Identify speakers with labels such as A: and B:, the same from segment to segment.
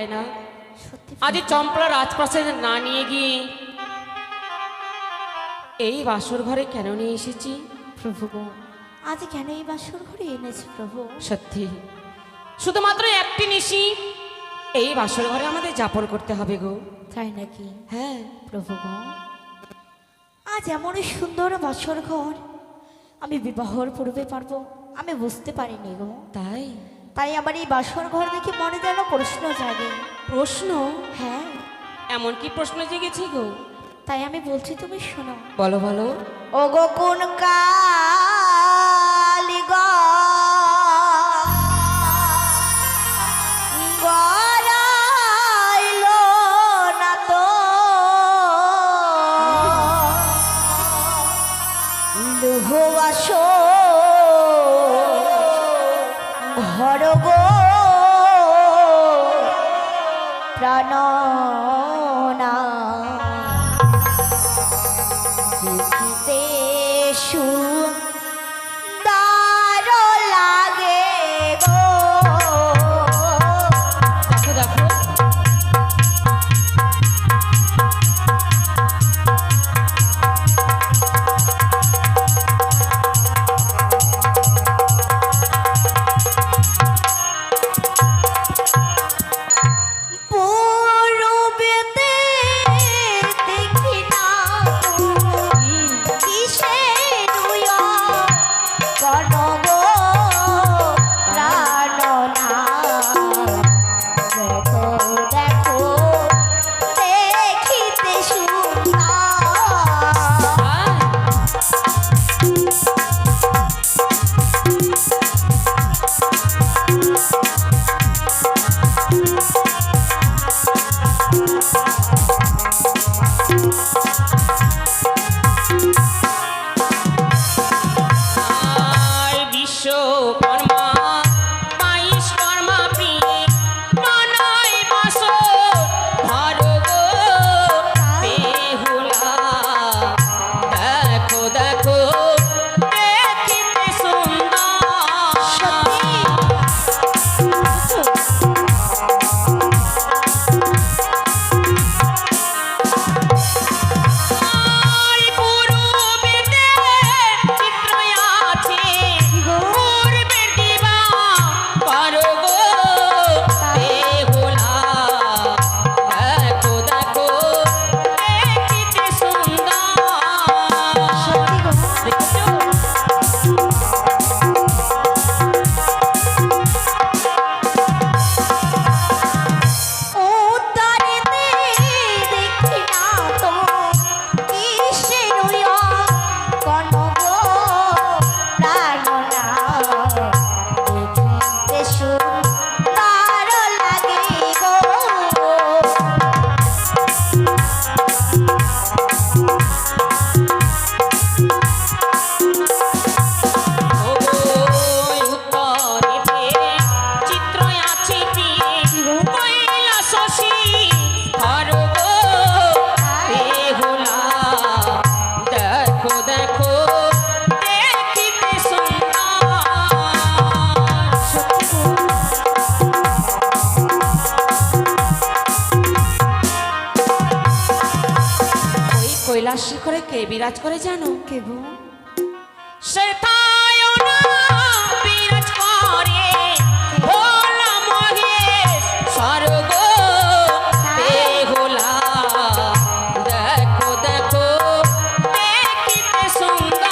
A: তাই না? আজ চম্পলা রাজপ্রাসাদে না নিয়ে গিয়ে এই বাসর ঘরে কেন নিয়ে এসেছি
B: প্রভু গো, আজ কেন এই বাসর ঘরে এনেছি প্রভু?
A: সত্যি শুধুমাত্র একটি নিশি এই বাসর ঘরে আমাদের যাপন করতে হবে গো।
B: তাই নাকি?
A: হ্যাঁ
B: প্রভু গো, আজ এমন সুন্দর বাসর ঘর আমি বিবাহর পূর্বে পারবো আমি বুঝতে পারিনি গো।
A: তাই
B: তাই আমার এই বাসর ঘর দেখে মনে যেন প্রশ্ন জাগে।
A: প্রশ্ন?
B: হ্যাঁ,
A: এমন কি প্রশ্ন জেগেছি গো?
B: তাই আমি বলছি, তুমি শোনো।
A: বলো বলো।
B: ও গো কোন কালি গড়াইলো না তো লুহো আসো ঘর গো প্রাণনা দেখিতে সুন্দর লাগে গো।
A: দেখো দেখো
B: পূরবেতে দেখি না কিসের কনব প্রাণনা দেখো দেখো দেখিতে সুন্দর।
A: আর বিশ্বকর্মা মাইশ্বর্মা প্রিয়ে মনয় বাসর ঘর গো বেহুলা। দেখো দেখো দেখিতে সুন্দর। আর পূর্বেতে চিত্র আছে পূর্বের দিবা করো গো বেহুলা। দেখো দেখো দেখিতে সুন্দর। দেখছো?
B: উত্তরেতে দেখি না তো কিসের কনব প্রাণনা দেখিতে সুন্দর লাগে গো।
A: ওই উত্তরেতে চিত্র আছে কইলা শশী ঘর গো বেহুলা। দেখো দেখো দেখিতে সুন্দর। ওই কৈলাস শিখরে কে বিরাজ করে জানো?
B: কে গো?
A: সেথায় না বিরাজ করে ভোলা মহেশ স্বর্গ বেহুলা। দেখো দেখো দেখিতে সুন্দর।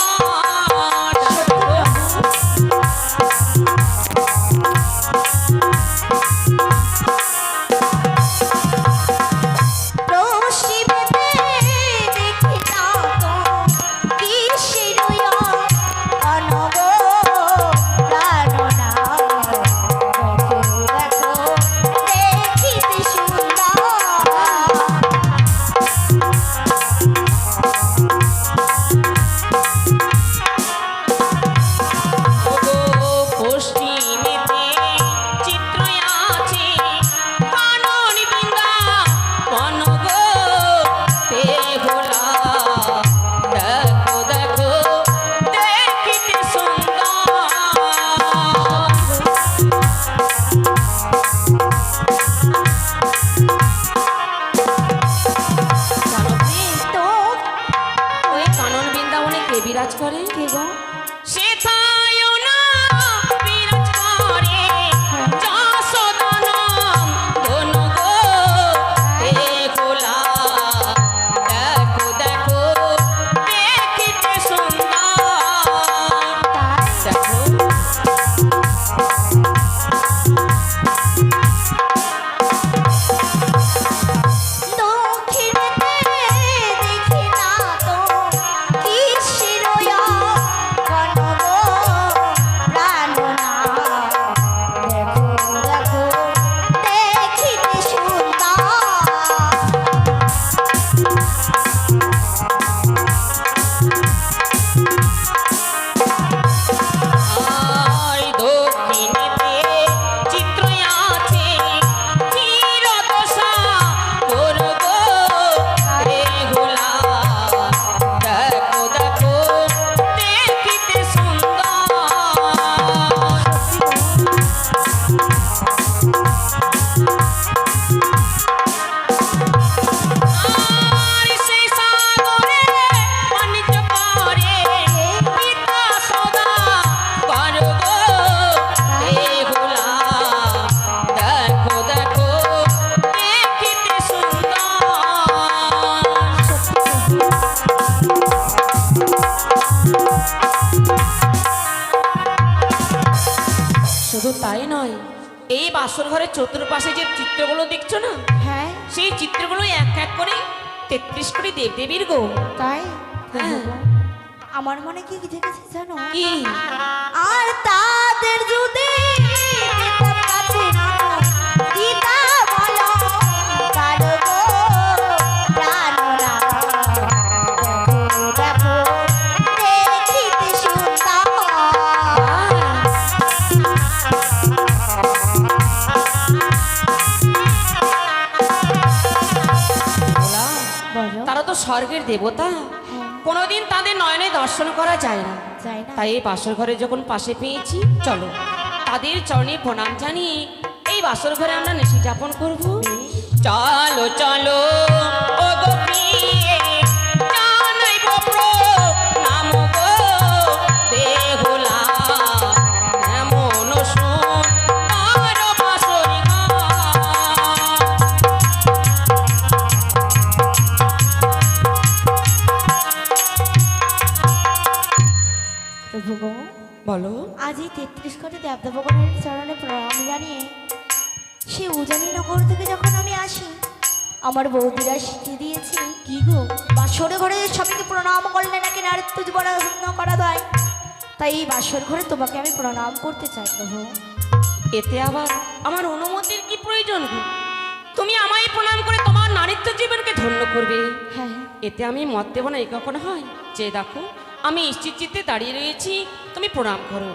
B: পশ্চিমেতে দেখি না তো কিসের
A: বাসর ঘরের চতুর্পাশে যে চিত্রগুলো দেখছো না,
B: হ্যাঁ
A: সেই চিত্রগুলো এক এক করে 33 করে দেবদেবীর গো।
B: তাই
A: হ্যাঁ।
B: আমার মনে কি দেখেছি জানো?
A: কি?
B: আর তাদের যদি পিতা কাছে না পিতা বলো কারো গো প্রাণনা দেখো দেখিতে সুন্দর। বলো
A: তারা তো স্বর্গের দেবতা, কোনোদিন তাদের নয়নে দর্শন করা যায় না।
B: যায় না?
A: তাই এই বাসর ঘরে যখন পাশে পেয়েছি, চলো তাদের চরণে প্রণাম জানিয়ে এই বাসর ঘরে আমরা নিশি যাপন করব। চলো চলো ও গো প্রিয়ে, জানাইব প্রণাম গো বেহুলা, এমন সুন্দর বাসর ঘর।
B: প্রভু গো,
A: বলো।
B: আজ এই 33 কোটি দেবদেবগণের চরণে প্রণাম জানিয়ে সে উজানি নগর থেকে যখন আমি আসি, আমার বৌদিরা শিখিয়ে দিয়েছে কি গো, বাসর ঘরে সবাইকে প্রণাম করলে নাকি নারীত্ব জীবন করা যায়। তাই এই বাসর ঘরে তোমাকে আমি প্রণাম করতে চাই প্রভু।
A: এতে আবার আমার অনুমতির কি প্রয়োজন গো? তুমি আমায় প্রণাম করে তোমার নারীত্ব জীবনকে ধন্য করবে,
B: হ্যাঁ
A: এতে আমি মত দেব না, এ কখনো হয়? যে দেখো আমি স্থির চিত্তে দাঁড়িয়ে রয়েছি, তুমি প্রণাম করো।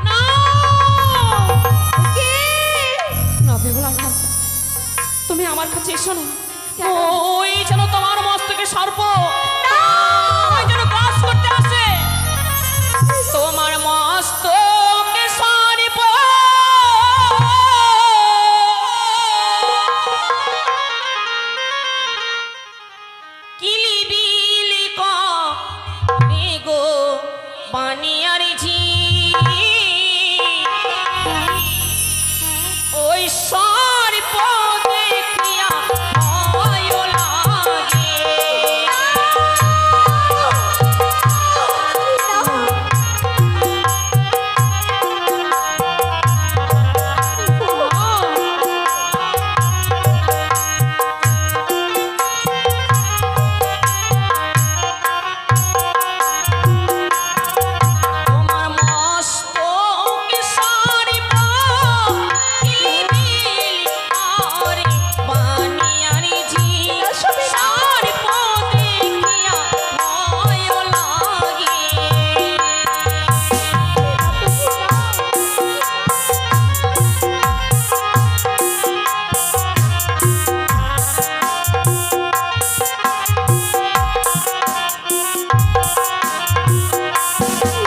A: না! না, বেহুলা না। তুমি আমার কাছে এসো না। ওই যেন তোমার মস্তকে সর্প ওই যেন গ্রাস করতে আসে। তোমার মস্তকে সর্প কিলিবিলি করে গো বানিয়ার ঝি, ওই সর্প দেখিয়া ভয় লাগে। তোমার মস্তকে সর্প কিলিবিলি করে বানিয়ার ঝি, সর্প দেখিয়া ভয় লাগে।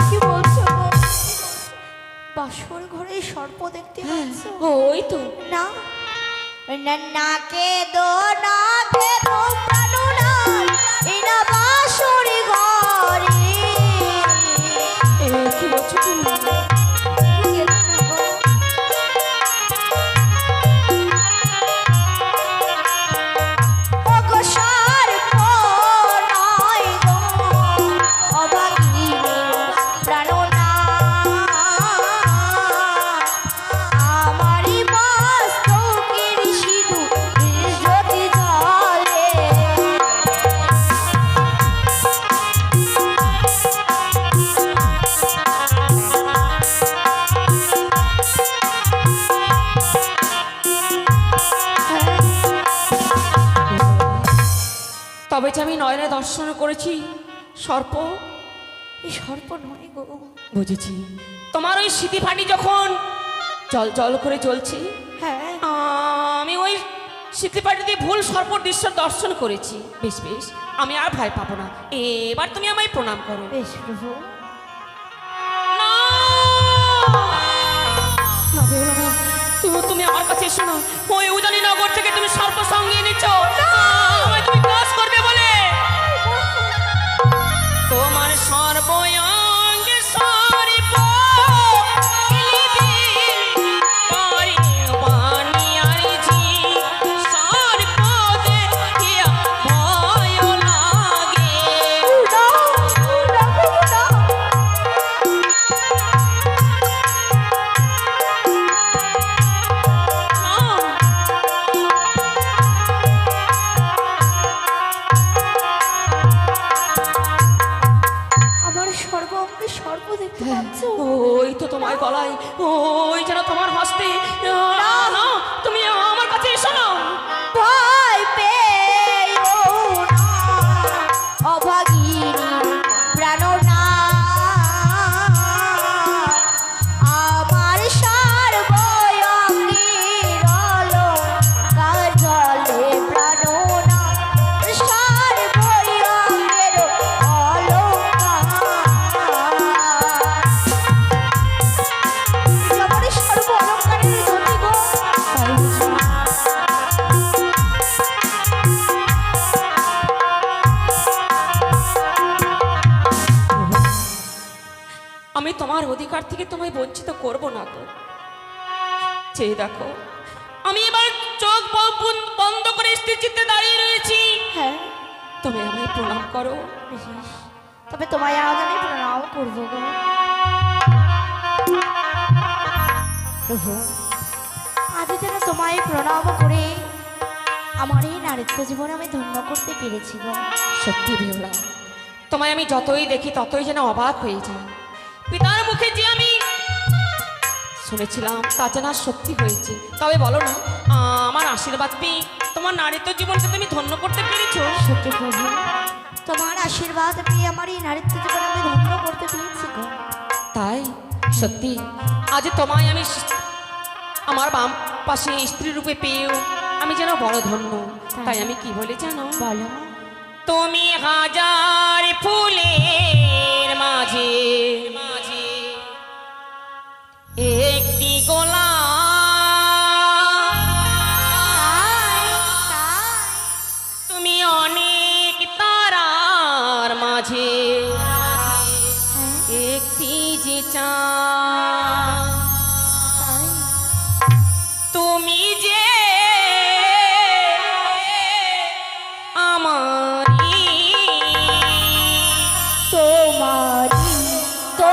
B: কি বলছো গো? বাসর ঘরে সর্প দেখতে পাচ্ছ?
A: ওই তো
B: না নাকে দো নাকে দো প্রাণনা ইনা বাসর ঘরে।
A: কি বলছো তুমি?
B: গেল না গো। ওগো সর্প নয় গো, অভাগিনী প্রাণনা, আমারই মস্তকের সিঁদুর যদি জ্বলে।
A: তবে যে আমি নয়নে দর্শন করেছি সর্প,
B: এই সর্প নয় গো।
A: বুঝেছি। তোমার ওই স্মৃতি ফাটি যখন জল জল করে জ্বলছে,
B: হ্যাঁ
A: আমি ওই স্মৃতি ফাটি দিয়ে ভুল সর্পর দৃশ্য দর্শন করেছি। বেশ বেশ, আমি আর ভয় পাবো না। এবার তুমি আমায় প্রণাম করো।
B: বেশ প্রভু।
A: না! না, বেহুলা না। তুমি আমার কাছে এসো না। ওই উজানি নগর থেকে তুমি সর্প সঙ্গে এনেছ আমায় তুমি ক্রস করবে বলে। তোমার সর্বঙ্গে সর্প কিলিবিলি করে বানিয়ার ঝি, সর্প দেখিয়া ভয় লাগে। ওই যেন তোমার হস্তে না, তুমি আমার কাছে এসো না।
B: ভয় পেও না, অভাগিনী প্রাণনা আমার সর্বঙ্গীর অলঙ্কার জলে প্রাণনা সর্বঙ্গের অলঙ্কার আমার সর্ব অলঙ্কারের জন্য গো।
A: আমি তোমার অধিকার থেকে তোমায় বঞ্চিত করব না গো। চেয়ে দেখো, আমি এবার চোখ বন্ধ করে স্থির চিত্তে দাঁড়িয়ে রয়েছি।
B: হ্যাঁ
A: তুমি আমায় প্রণাম করো।
B: বেশ, তবে তোমায় আজ আমি প্রণাম করবো গো। প্রভু, আজ যেন তোমায় প্রণাম করে আমার এই নারীত্ব জীবন আমি ধন্য করতে পেরেছি গো।
A: সত্যি বেহুলা, তোমায় আমি যতই দেখি ততই যেন অবাক হয়ে যাই। পিতার মুখে যে আমি শুনেছিলাম তা যেন আজ সত্যি হয়েছে। তবে বলো না, আমার আশীর্বাদ পেয়ে তোমার নারীত্ব জীবনকে তুমি ধন্য করতে পেরেছো?
B: সত্যি প্রভু, তোমার আশীর্বাদ পেয়ে আমার এই নারীত্ব জীবন আমি ধন্য করতে পেরেছি গো।
A: তাই সত্যি আজ তোমায় আমি আমার বাম পাশে স্ত্রী রূপে পেয়েও আমি যেন বড় ধন্য। তাই আমি কি বলি জানো?
B: বলো।
A: তুমি হাজার ফুলের মাঝে একটি গোলাপ, তুমি অনেক তারার মাঝে একটি যে চাঁদ, তুমি যে আমারি
B: তোমারি তো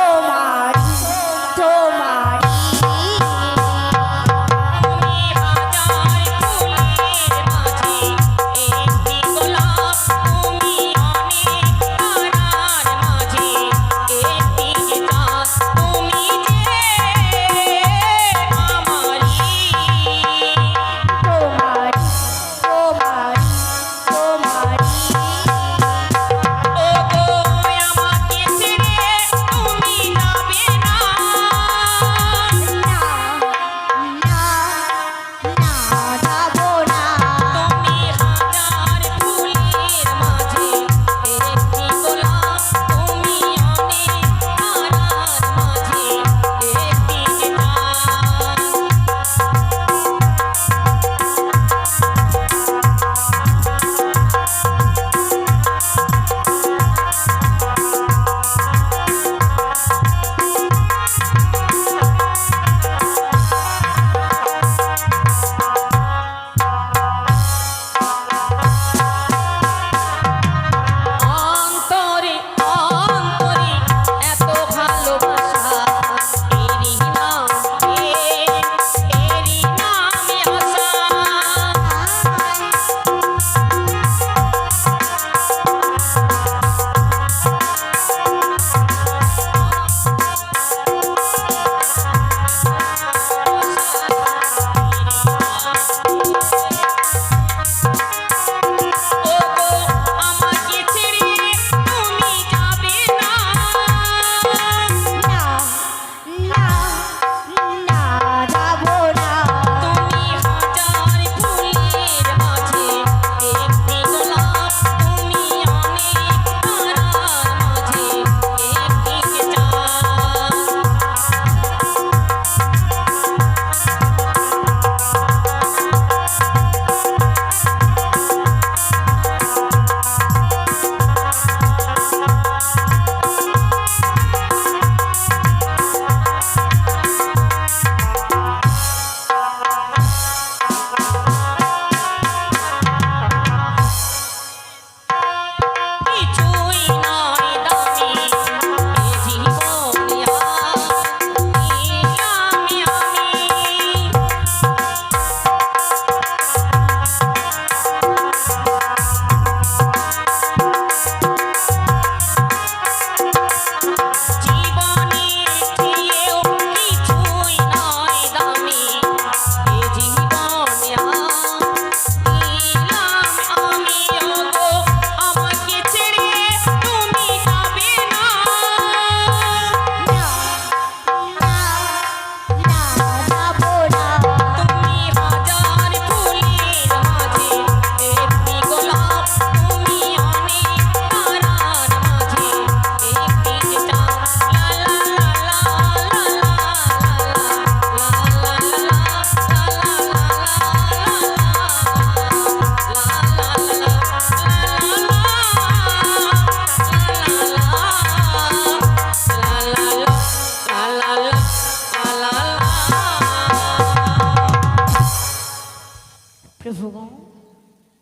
B: প্রভু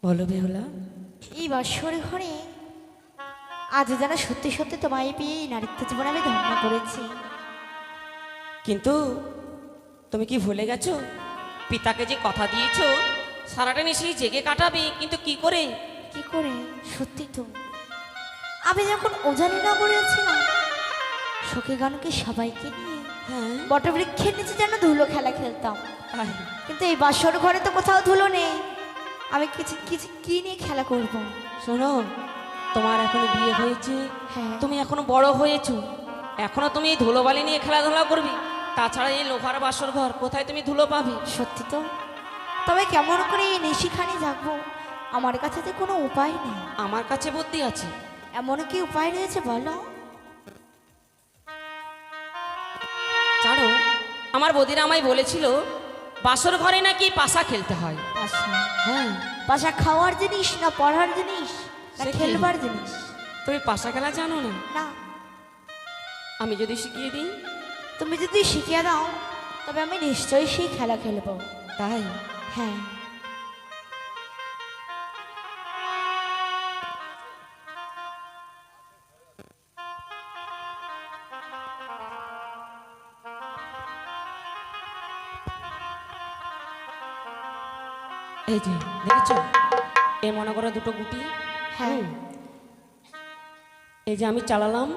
A: বলো বেহুলা।
B: এই বাসর ঘরে আজ যেন সত্যি সত্যি তোমায় পেয়ে এই নারীত্ব জীবন আমি ধন্য করেছি।
A: কিন্তু তুমি কি ভুলে গেছো পিতাকে যে কথা দিয়েছো সারাটা নিশি জেগে কাটাবে, কিন্তু কি করে?
B: কি করে? সত্যি তো আমি যখন ওজানি না করেছিলাম সখী গানকে সবাইকে নিয়ে
A: হ্যাঁ
B: বটবৃক্ষের নিচে যেন ধুলো খেলা খেলতাম,
A: তাই।
B: কিন্তু এই বাসর ঘরে তো কোথাও ধুলো নেই। আমি কিছু কিছু কি নিয়ে খেলা করব?
A: শোনো, তোমার এখনো বিয়ে হয়েছে,
B: হ্যাঁ
A: তুমি এখনো বড় হয়েছো, এখনো তুমি এই ধুলোবালি নিয়ে খেলাধুলা করবি? তাছাড়া এই লোহার বাসর ঘর, কোথায় তুমি ধুলো পাবে?
B: সত্যি তো, তবে কেমন করে এই নিশিখানি জাগবো? আমার কাছে তো কোনো উপায় নেই।
A: আমার কাছে বুদ্ধি আছে।
B: এমন কি উপায় রয়েছে বলো?
A: জানো, আমার বদিরা আমায় বলেছিল বাসর ঘরে নাকি পাশা খেলতে হয়।
B: পাশা?
A: হ্যাঁ।
B: পাশা খাওয়ার জিনিস না পড়ার জিনিস না
A: সে কি?
B: খেলবার জিনিস?
A: তুমি পাশা খেলা জানো না?
B: না।
A: আমি যদি শিখিয়ে দিই?
B: তুমি যদি শিখিয়ে দাও তবে আমি নিশ্চয়ই সেই খেলা খেলবো।
A: তাই?
B: হ্যাঁ।
A: এই যে দেখেছো, এই মনে করো দুটো গুটি।
B: হ্যাঁ।
A: হুম। এই যে আমি চালালাম,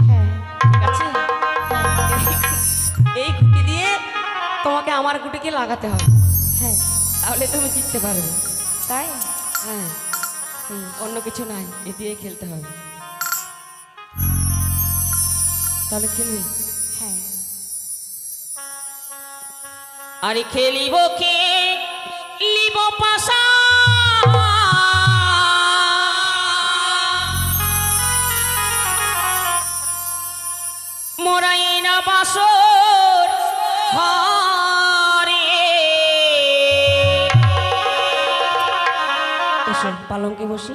B: হ্যাঁ।
A: ঠিক আছে? এই গুটি দিয়ে তোমাকে আমার গুটিকে লাগাতে হবে,
B: হ্যাঁ।
A: তাহলে তুমি জিততে পারবে।
B: তাই?
A: হ্যাঁ, অন্য কিছু নাই, এ দিয়ে খেলতে হবে। তাহলে খেলবি?
B: হ্যাঁ।
A: আরে খেলিব কে লিব পাশা, মোরাই না বাসর ঘরে। এসো পালঙ্কে বসি।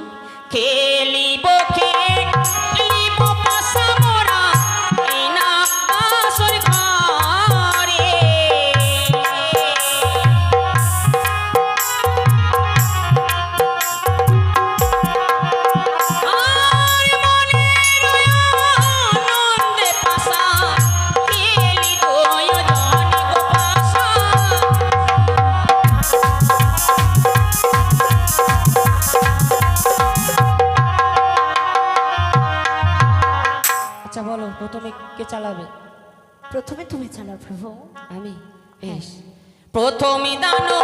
A: খেলিব কে লিব পাশা, মোরাই না বাসর ঘরে। আচ্ছা বলো, প্রথমে কে চালাবে?
B: প্রথমে তুমি চালাও প্রভু।
A: আমি? বেশ। প্রথমে দানো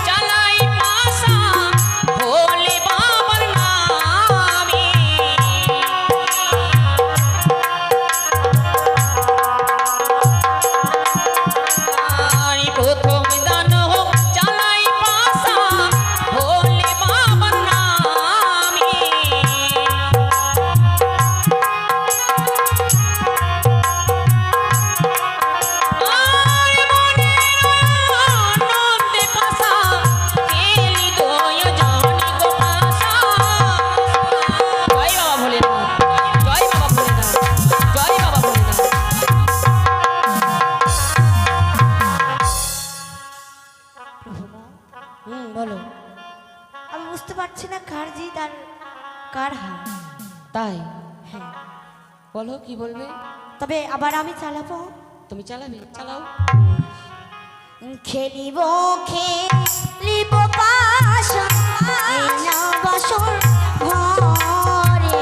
A: চালাই পাশা, ভোলে বাবার নামে। আরে প্রথমে দানো চালাই পাশা, ভোলে বাবার নামে। বলো।
B: আমি বুঝতে পারছি না কার জিত আর কার হার।
A: তাই?
B: হ্যাঁ।
A: বলো কি বলবে?
B: তবে আবার আমি চালাবো।
A: তুমি চালাবে? চালাও।
B: খেলিব খেলিব পাশা, এই না বাসর ঘরে।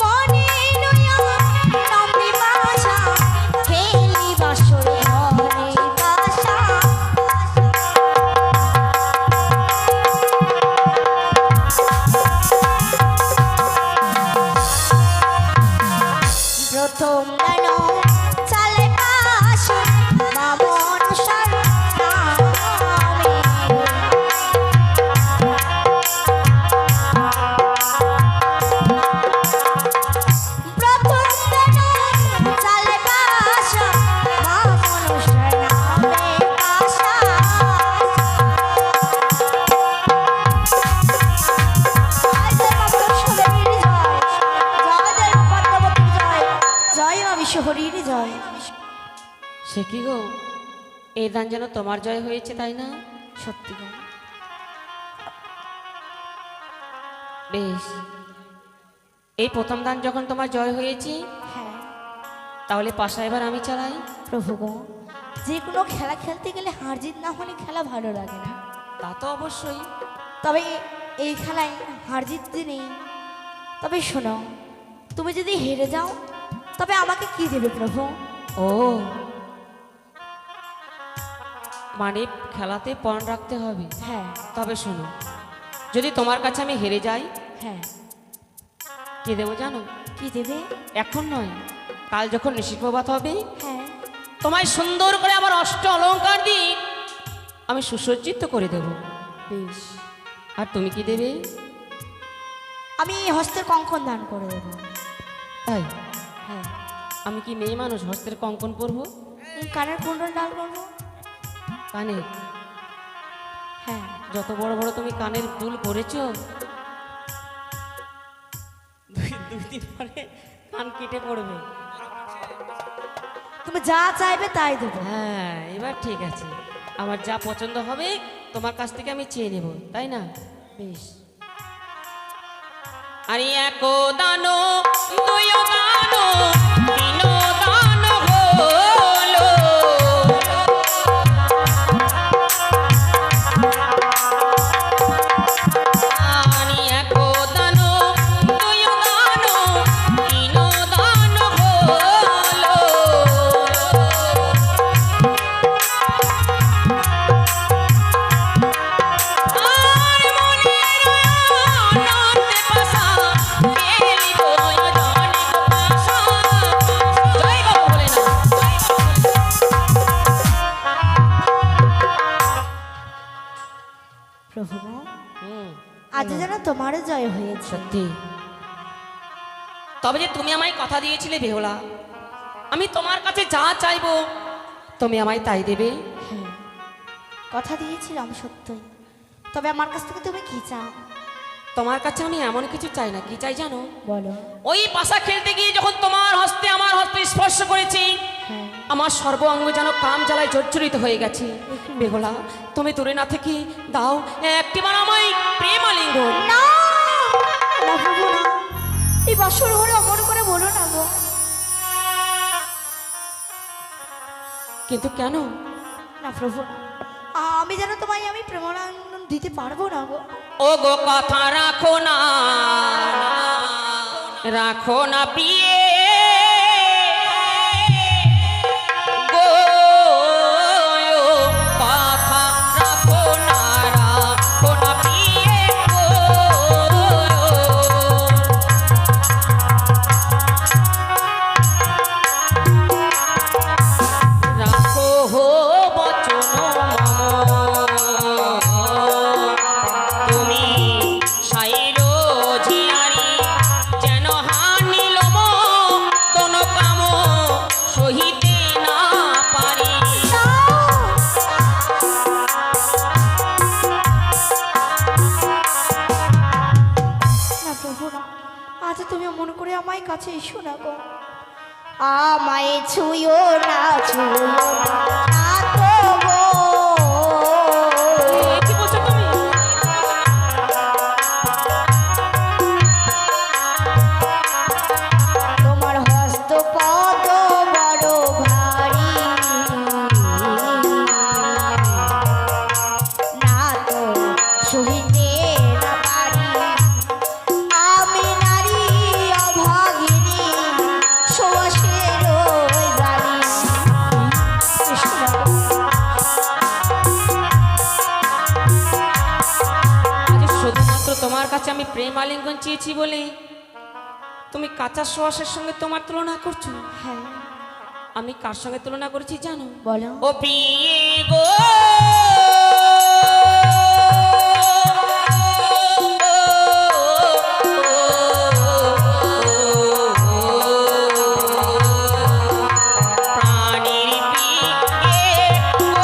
B: মনে লইয়া নামে বাসা, খেলি বাসর ঘরে বাসা। প্রথম গানো চালে পাশে মামন সার নামে। প্রথম গানো চালে পাশে মামন সার নামে পাশা। জয় জয় বাবা সুদেবীর জয়, জয় জয় পদ্মাবতীর জয়। আমি শহরের জয়।
A: সে কি গো, এই দান যেন তোমার জয় হয়েছে, তাই না?
B: সত্যি গো।
A: বেশ, এই প্রথম দান যখন তোমার জয় হয়েছে,
B: হ্যাঁ
A: তাহলে পাশা এবার আমি চালাই।
B: প্রভু গো, যে কোনো খেলা খেলতে গেলে হার জিত না হলে খেলা ভালো লাগে না।
A: তা তো অবশ্যই।
B: তবে এই খেলায় হার জিত নেই। তবে শোনো, তুমি যদি হেরে যাও তবে আমাকে কি দেবে প্রভু?
A: ও, মানে খেলাতে পণ রাখতে হবে।
B: হ্যাঁ
A: তবে শোনো, যদি তোমার কাছে আমি হেরে যাই,
B: হ্যাঁ।
A: কি দেবো জানো?
B: কি দেবে?
A: এখন নয়, কাল যখন নিশিপ্রভাত হবে,
B: হ্যাঁ
A: তোমায় সুন্দর করে আমার অষ্ট অলংকার দিয়ে আমি সুসজ্জিত করে দেব।
B: বেশ।
A: আর তুমি কি দেবে?
B: আমি হস্তের কঙ্কন দান করে দেবো।
A: তাই?
B: হ্যাঁ।
A: আমি কি মেয়ে মানুষ হস্তের কঙ্কন পরবো?
B: কানের কুণ্ডল দান করবো।
A: কানে?
B: হ্যাঁ।
A: যত বড় বড় তুমি কানের দুল পরেছ, দুই দিন পরে কান কেটে পড়বে।
B: তুমি যা চাইবে তাই দেবো।
A: হ্যাঁ, এবার ঠিক আছে। আমার যা পছন্দ হবে তোমার কাছ থেকে আমি চেয়ে নেব, তাই না?
B: বেশ।
A: আরে এক দানো দুই দানো তিন দানো হলো, আরে এক দানো দুই দানো তিন দানো হলো, আর মনে আনন্দে পাশা পেলি তোয় জানি পাশা। জয় বাবা বলে না।
B: প্রভু গো,
A: হুম,
B: আজ যেন তোমারও জয় হয়েছে।
A: সত্যি। তবে যে তুমি আমায় কথা দিয়েছিলে বেহুলা, আমি তোমার কাছে যা চাইবো তুমি আমায় তাই দেবে।
B: হ্যাঁ, কথা দিয়েছিলাম সত্যই। তবে আমার কাছ থেকে তুমি কি চাও?
A: তোমার কাছে আমি এমন কিছু চাই না। কি চাই জানো?
B: বলো।
A: ওই পাশা খেলতে গিয়ে যখন তোমার হস্তে আমার হস্তে স্পর্শ করেছি,
B: হ্যাঁ।
A: আমার সর্ব অঙ্গ যেন কাম জ্বালায় জর্জরিত হয়ে গেছে। বেহুলা, তুমি দূরে না থেকে দাও একটিবার আমায় প্রেম আলিঙ্গন।
B: না না প্রভু না, এই বাসর ঘরে অমন করে বলো না গো।
A: কিন্তু কেন?
B: না প্রভু না, আমি যেন তোমায় আমি প্রেমানন্দ দিতে পারবো না গো।
A: ও গো, কথা রাখো না, রাখো না প্রিয়ে গো, কথা রাখো না, রাখো না প্রিয়ে গো, রাখো হো বচন মম, তুমি সাইরো ঝিয়ারি যেন হানিল কোন কাম সহিতে না পারি।
B: না প্রভু না, আজ তুমি মন করে আমায় কাছে এসো না গো। আমায় ছুঁয়ো না, ছুঁয়ো না তো গো।
A: কি বলছো তুমি?
B: তোমার হস্ত পদ বড় ভারী, না তো সহিতে না পারি। আমি নারী অভাগিনী, সুবাসের জানি।
A: আজ শুধুমাত্র তোমার কাছে আমি প্রেম আলিঙ্গন চেয়েছি বলে তুমি কাঁচা শ্বাসের সঙ্গে তোমার তুলনা করছো।
B: হ্যাঁ
A: আমি কার সঙ্গে তুলনা করেছি জানো?
B: বলো।
A: ও প্রিয়ে গো, প্রাণীর প্রিয়ে গো,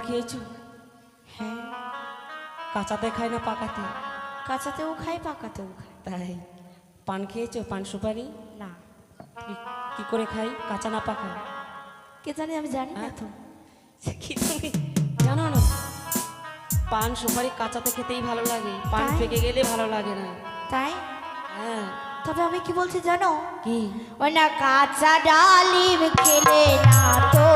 A: খেয়েছো?
B: হ্যাঁ,
A: কাঁচাতে খায় না পাকাতে?
B: কাঁচাতেও খাই পাকাতেও খাই।
A: তাই পান খেয়েছো? পান সুপারি
B: না,
A: কি করে খাই, কাঁচা না পাকা?
B: কে জানি, আমি জানি না তো।
A: কি তুমি জানো না? পান সুপারি কাঁচাতে খেতেই ভালো লাগে, পান
B: তাই?
A: পেকে গেলে ভালো লাগে না।
B: তাই?
A: হ্যাঁ।
B: তবে আমি কি বলছি জানো?
A: কি?
B: ওই না কাঁচা ডালিম খেলে না তো,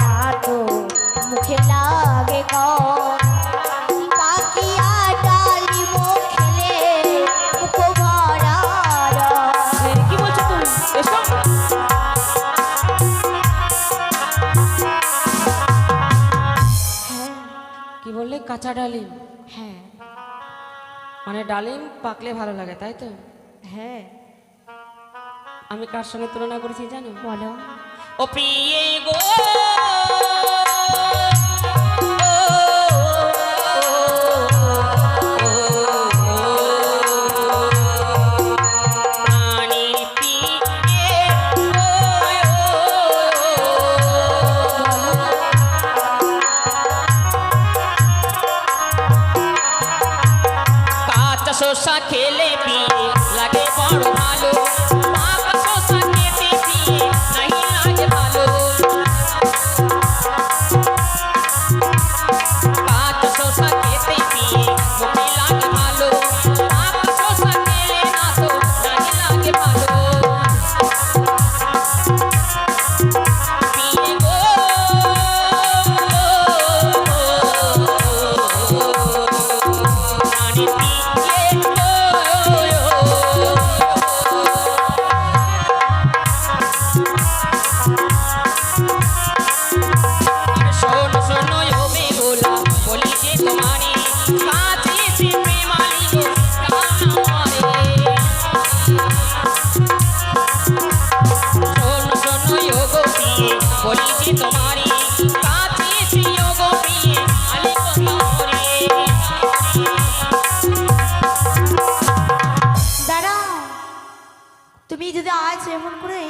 B: না তো মুখে লাগে কম, পাকিয়া ডালিম খেলে মুখ ভরা রস।
A: কি বলছো তুমি এসব?
B: হ্যাঁ,
A: কি বললে? কাঁচা ডালিম?
B: হ্যাঁ,
A: মানে ডালিম পাকলে ভালো লাগে, তাই তো?
B: হ্যাঁ।
A: আমি কার সঙ্গে তুলনা করেছি জানো?
B: বলো।
A: ও প্রিয়ে গো, প্রাণীর প্রিয়ে গো, কাঁচা শসা খেলে পিয়ে লাগে বড় ভালো, পাকা শসা খেতে পিয়ে নাহি লাগে ভালো। কাঁচা শসা খেতে পিয়ে মুখে লাগে ভালো, পাকা শসা খেলে না তো নাহি লাগে ভালো। পিয়ে গো, প্রাণী পিয়ে গো, শোনো শোনো ও বেহুলা, বলি যে তোমারে কাছে সে প্রেমালি গো প্রাণ আমারে। শোনো শোনো ও গো প্রিয়ে, বলি যে তোমারে কাছে সে ও গো প্রিয়ে আলে গো তোমারে।
B: দাঁড়াও, তুমি যদি আজ এমন করে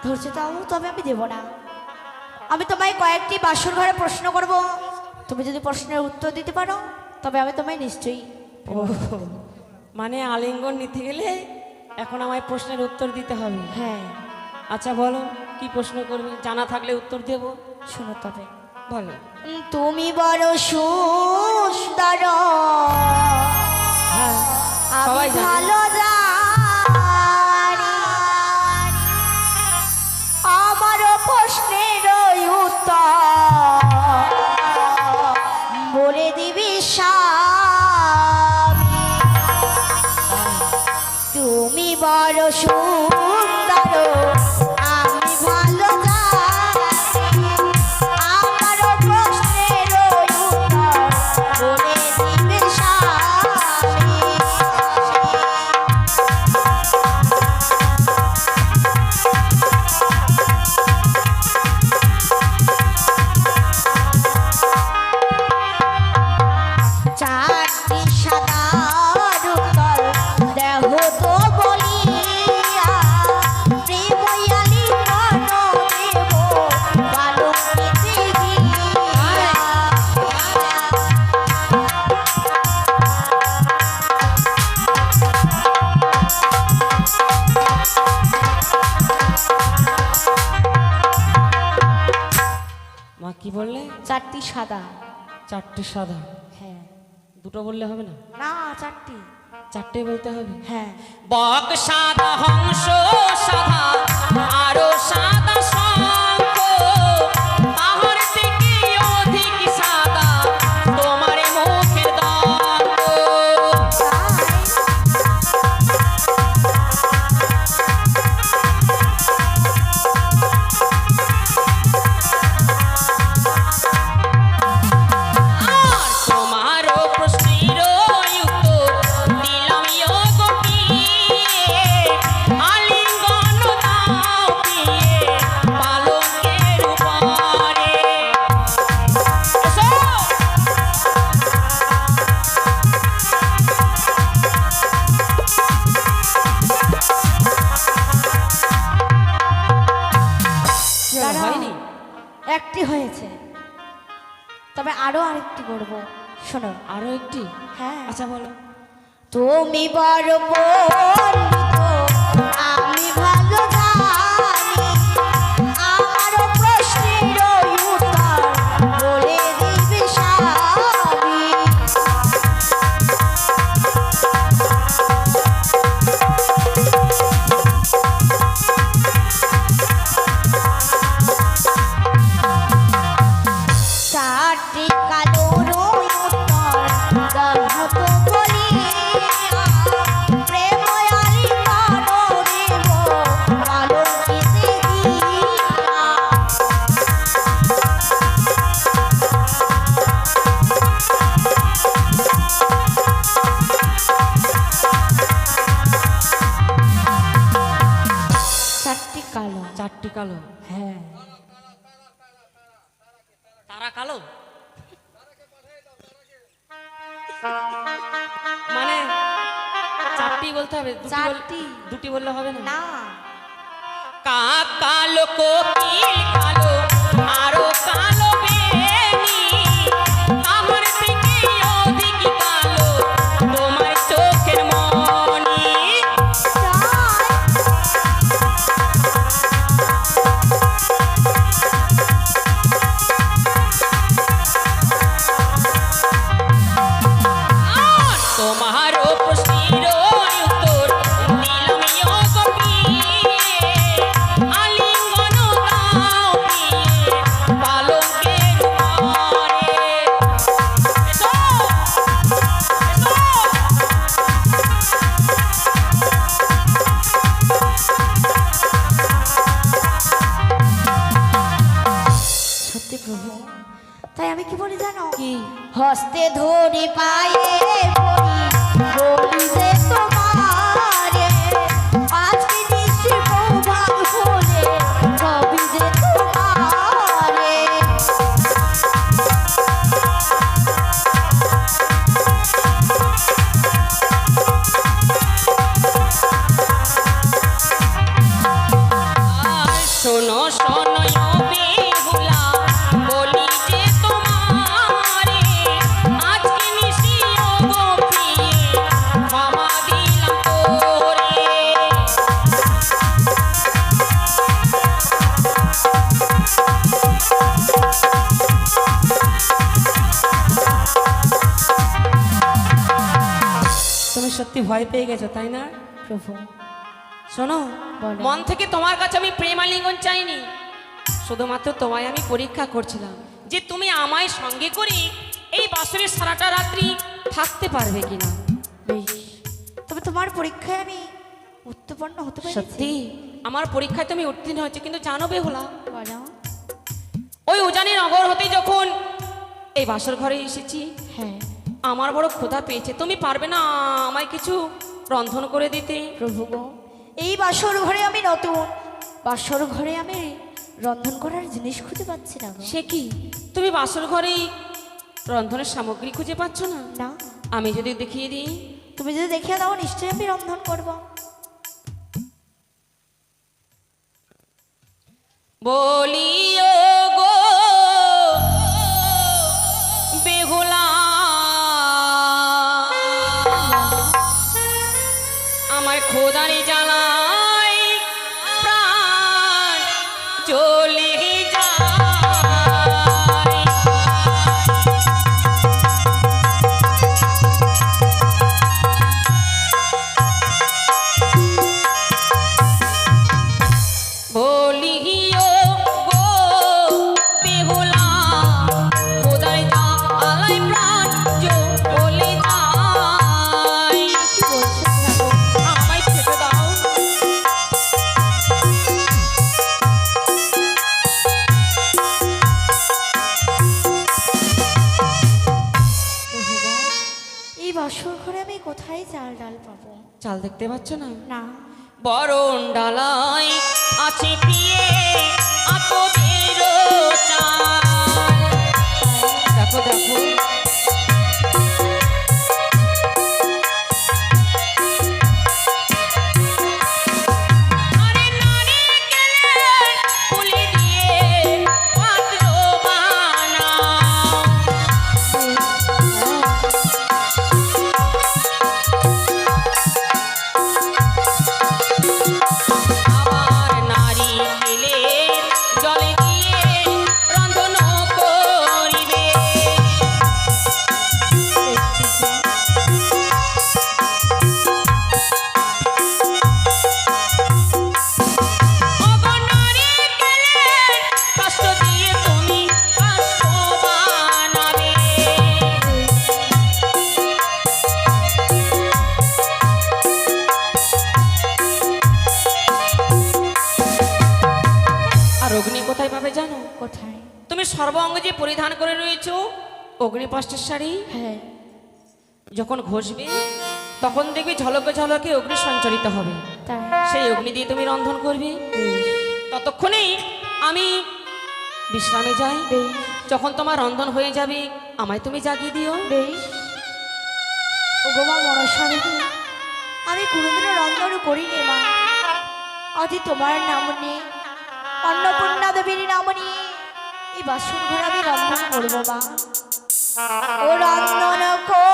B: ধরছে দাও তবে আমি দেব না। আমি তোমায় কয়েকটি বাসর ঘরে প্রশ্ন করব, তুমি যদি প্রশ্নের উত্তর দিতে পারো তবে আমি তোমায় নিশ্চয়ই।
A: ও, মানে আলিঙ্গন নিতে গেলে এখন আমায় প্রশ্নের উত্তর দিতে হবে?
B: হ্যাঁ,
A: আচ্ছা বলো, কি প্রশ্ন করবে? জানা থাকলে উত্তর দেব।
B: শোনো তবে।
A: বলো।
B: তুমি বড় সুন্দর,
A: হ্যাঁ,
B: আমি
A: সবাই জানে।
B: ভালো জানি, আমার প্রশ্নের উত্তর বলে দিবি স্বামী। তুমি বড় সুন্দর, আমি ভালো জানি, আমার প্রশ্নের উত্তর বলে দিবি স্বামী। চারটি সাদার উত্তর দেহ তো বলিয়া, প্রেময়ালি মন দেব বালকিতে গিয়া।
A: মা কি বললে?
B: চারটি সাদা।
A: চারটে সাদা?
B: হ্যাঁ।
A: দুটো বললে হবে না?
B: না, চারটি।
A: চারটে বলতে হবে।
B: হ্যাঁ।
A: বক সাদা, হংস সাদা, আরো সাদা শঙ্খ, তাহার থেকে অধিক সাদা তোমার মুখের দন্ত। আর তোমারও প্রশ্নের উত্তর দিলাম গো প্রিয়ে, আলিঙ্গন দাও প্রিয়ে
B: তবে আরো আরেকটি করবো, শোনো।
A: আরো একটি?
B: হ্যাঁ।
A: আচ্ছা বলো।
B: তুমি বড় বন্ধু, আমি ভালো জানি, আমার প্রশ্নের উত্তর বলে দিবি স্বামী। চারটি কালো উত্তর দল হতো বলিয়া, প্রেম আলি পালরিব পালকিতে দিয়া। চারটি কালো।
A: চারটি কালো?
B: হ্যাঁ।
A: তারা কালো মানে চারটি বলতে হবে?
B: চারটি।
A: দুটি বললে হবে না?
B: না,
A: কাক কালো, কোকিল কালো, আরো কালো বেনি, আমার থেকে অধিক কালো তোমার চোখের মনি। আর তোমারও প্রশ্নের উত্তর দিলাম গো পিয়ে, আলিঙ্গন দাও পিয়ে পালঙ্কের উপরে। এসো, এসো।
B: সত্যি প্রভু, তাই আমি কি বলি জানো?
A: কি?
B: হস্তে ধরে পায়ে বলি যে তোমারে, আজকে নিশ্চয় সৌভাগ হলে সবই যে তোমারে।
A: আর শোনো শোনো বেহুলা, বলি যে তোমারে, আজকে মিশিও গো প্রিয়ে, ক্ষমা দিলাম তোরে। তুমি সত্যি ভয় পেয়ে গেছো তাই না?
B: প্রভু
A: শোনো,
B: বলো।
A: মন থেকে তোমার কাছে আমি প্রেম আলিঙ্গন চাইনি, শুধুমাত্র তোমায় আমি পরীক্ষা করছিলাম যে তুমি আমায় সঙ্গে করে এই বাসরের সারাটা রাত্রি থাকতে পারবে কিনা।
B: বেশ, তবে তোমার পরীক্ষায় আমি উত্তীর্ণ হতে পারি?
A: সত্যি আমার পরীক্ষায় তুমি উত্তীর্ণ হয়েছে, কিন্তু জানো বেহুলা,
B: বলো।
A: ওই উজানি নগর হতে যখন এই বাসর ঘরে এসেছি,
B: হ্যাঁ
A: আমার বড় ক্ষুধা পেয়েছে। তুমি পারবে না আমায় কিছু রন্ধন করে দিতে?
B: প্রভু গো, এই বাসর ঘরে আমি নতুন, বাসর ঘরে আমি রন্ধন করার জিনিস খুঁজে পাচ্ছি না গো।
A: সে কি, তুমি বাসর ঘরেই রন্ধনের সামগ্রী খুঁজে পাচ্ছ না?
B: না,
A: আমি যদি দেখিয়ে দিই?
B: তুমি যদি দেখিয়ে দাও নিশ্চয়ই আমি রন্ধন করব।
A: বলিও গো বেহুলা, আমার খোদারি জ্বালাই প্রাণ চলে যায়। বলিও গো বেহুলা, খোদারি জ্বালাই প্রাণ চলে যায়।
B: কি বলছো প্রভু?
A: আমায় খেতে দাও।
B: প্রভু গো, এই বাসর ঘরে আমি কোথায় চাল ডাল পাবো?
A: চাল দেখতে পাচ্ছ না?
B: না,
A: বরণ ডালাই আছে পিয়ে আতপের চাল। দেখো দেখো, আরে নারিকেলের ফুলি দিয়ে পাত্র বানাও। সর্বাঙ্গ যে পরিধান করে রয়েছো অগ্নিপষ্টের শাড়ি,
B: হ্যাঁ
A: যখন ঘষবে তখন দেখবি ঝলকে ঝলকে অগ্নি সঞ্চারিত হবে।
B: তাই
A: সেই অগ্নি দিয়ে তুমি রন্ধন করবে।
B: বেশ
A: ততক্ষণে আমি বিশ্রামে যাই।
B: বেশ
A: যখন তোমার রন্ধন হয়ে যাবে আমায় তুমি জাগিয়ে দিও।
B: বেশ। ও গো মা মনসা দেবী, আমি কোনোদিনও রন্ধন করিনি মা। আজ তোমার নাম নিয়ে, অন্নপূর্ণা দেবীর নাম নিয়ে এই বাসন ঘরে আমি রন্ধন করবো মা। ও রন্ধন কর